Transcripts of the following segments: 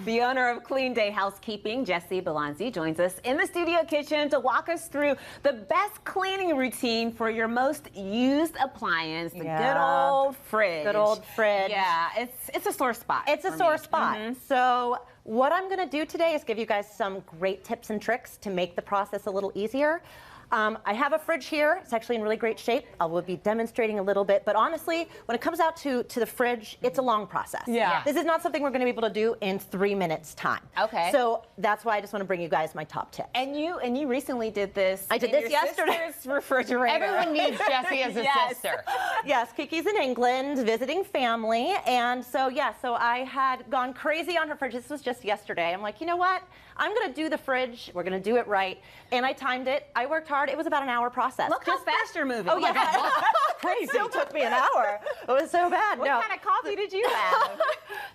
The owner of Clean Day Housekeeping, Jessie Belonzi, joins us in the studio kitchen to walk us through the best cleaning routine for your most used appliance, the good old fridge. Good old fridge. Yeah, it's a sore spot. It's a sore spot. So what I'm going to do today is give you guys some great tips and tricks to make the process a little easier. I have a fridge here. It's actually in really great shape. I will be demonstrating a little bit, but honestly, when it comes out to the fridge, it's a long process. Yeah. This is not something we're going to be able to do in 3 minutes time. Okay. So that's why I just want to bring you guys my top tips. And you recently did this. I did this yesterday. Refrigerator. Everyone needs Jessie as a sister. Yes, Kiki's in England visiting family, and so I had gone crazy on her fridge. This was just yesterday. I'm like, you know what? I'm going to do the fridge. We're going to do it right. And I timed it. I worked hard. It was about an hour process. Look how fast you're moving. Oh, yeah. Crazy. It still took me an hour. It was so bad. What kind of coffee did you have?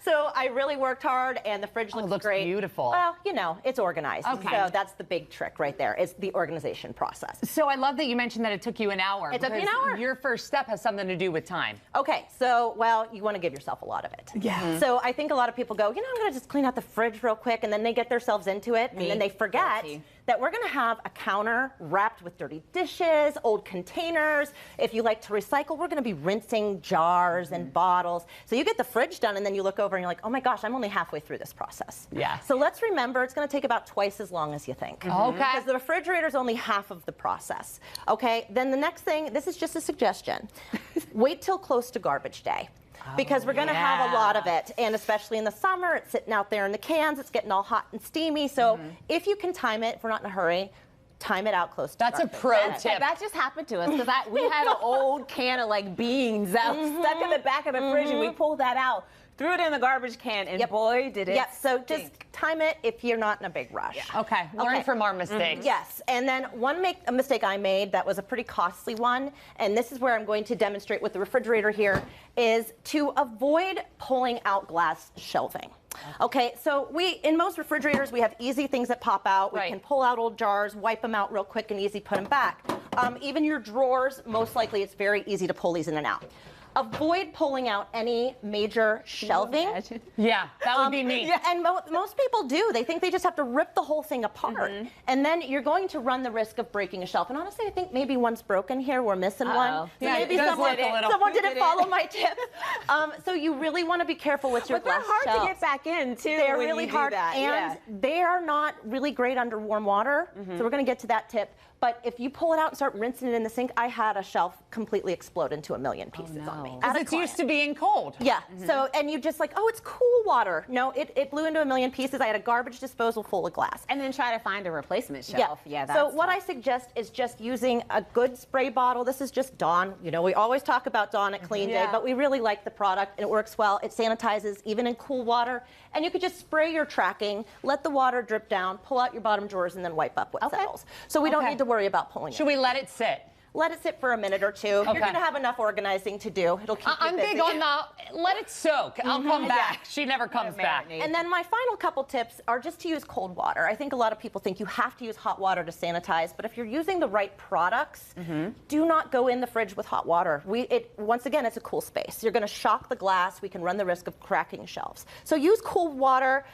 So I really worked hard, and the fridge looks great. Beautiful. Well, you know, it's organized. Okay. So that's the big trick right there. It's the organization process. So I love that you mentioned that it took you an hour. It took me an hour. Your first step has something to do with time. Okay, so, well, you want to give yourself a lot of it. Yeah. So I think a lot of people go, you know, I'm going to just clean out the fridge real quick, and then they get themselves into it, and then they forget that we're going to have a counter wrapped with dirty dishes, old containers. If you like to recycle, we're going to be rinsing jars and bottles. So you get the fridge done, and then you look over and you're like, oh my gosh, I'm only halfway through this process. Yeah. So let's remember, it's going to take about twice as long as you think. Okay. Because the refrigerator is only half of the process. Okay, then the next thing, this is just a suggestion. Wait till close to garbage day. Because we're going to have a lot of it, and especially in the summer, it's sitting out there in the cans, it's getting all hot and steamy. So if you can time it, if we're not in a hurry, time it out close to That's a garbage. pro tip. That just happened to us because we had an old can of like beans that was stuck in the back of the fridge, and we pulled that out, threw it in the garbage can, and boy, did it. Yep, so just time it if you're not in a big rush. Okay, learn from our mistakes. Yes, and then a mistake I made that was a pretty costly one, and this is where I'm going to demonstrate with the refrigerator here, is to avoid pulling out glass shelving. Okay, so in most refrigerators, we have easy things that pop out. We can pull out old jars, wipe them out real quick and easy, put them back. Even your drawers, most likely it's very easy to pull these in and out. Avoid pulling out any major shelving. Yeah, that would be me. Yeah, and most people do. They think they just have to rip the whole thing apart. And then you're going to run the risk of breaking a shelf. And honestly, I think maybe one's broken here. We're missing one. So yeah, maybe someone didn't follow my tip. So you really want to be careful with your glass shelves. They're hard to get back in, too. They're really hard. And they are not really great under warm water. So we're going to get to that tip. But if you pull it out and start rinsing it in the sink, I had a shelf completely explode into a million pieces on me. Because it's used to being cold. Yeah, so, and you just like, oh, it's cool water. No, it blew into a million pieces. I had a garbage disposal full of glass. And then try to find a replacement shelf. Yeah, that's so what I suggest is just using a good spray bottle. This is just Dawn. You know, we always talk about Dawn at Clean Day, but we really like the product, and it works well. It sanitizes even in cool water. And you could just spray your tracking, let the water drip down, pull out your bottom drawers, and then wipe up what settles. So we don't need to worry about pulling it. Should we let it sit? Let it sit for a minute or two. You're going to have enough organizing to do. It'll keep you busy. I'm big on let it soak. I'll come back. She never comes back. And then my final couple tips are just to use cold water. I think a lot of people think you have to use hot water to sanitize, but if you're using the right products, do not go in the fridge with hot water. Once again, it's a cool space. You're going to shock the glass. We can run the risk of cracking shelves. So use cold water,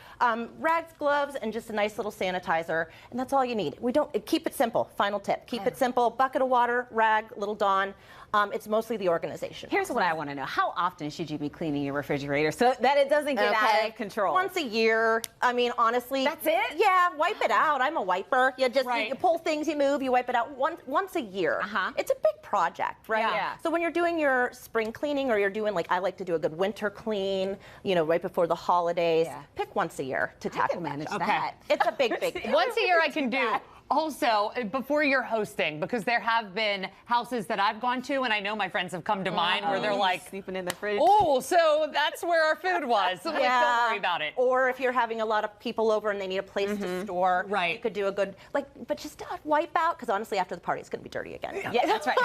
rags, gloves, and just a nice little sanitizer, and that's all you need. Keep it simple. Final tip. Keep it simple. Bucket of water, rag, little Dawn. It's mostly the organization. Here's what I want to know. How often should you be cleaning your refrigerator so that it doesn't get out of control? Once a year. I mean, honestly. That's it? Yeah, wipe it out. I'm a wiper. You just you pull things, you move, you wipe it out once a year. It's a big project, right? Yeah. So when you're doing your spring cleaning, or you're doing, like, I like to do a good winter clean, you know, right before the holidays, pick once a year to tackle that. Okay. It's a big deal. Once a year I can do. Also, before you're hosting, because there have been houses that I've gone to, and I know my friends have come to mind, where they're like, sleeping in the fridge. oh, so that's where our food was. So like, don't worry about it. Or if you're having a lot of people over and they need a place to store, you could do a good, but just wipe out, because honestly, after the party, it's going to be dirty again. Yeah, that's right.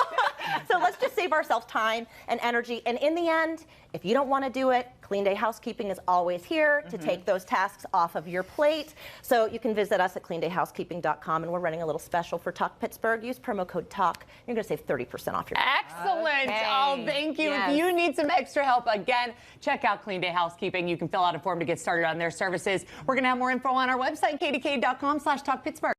So let's just save ourselves time and energy. And in the end, If you don't want to do it, Clean Day Housekeeping is always here to take those tasks off of your plate. So you can visit us at cleanDayHousekeeping.com, and we're running a little special for Talk Pittsburgh. Use promo code TALK. You're going to save 30% off your Excellent. Okay. Oh, thank you. Yes. If you need some extra help, again, check out Clean Day Housekeeping. You can fill out a form to get started on their services. We're going to have more info on our website, kdk.com/talkpittsburgh.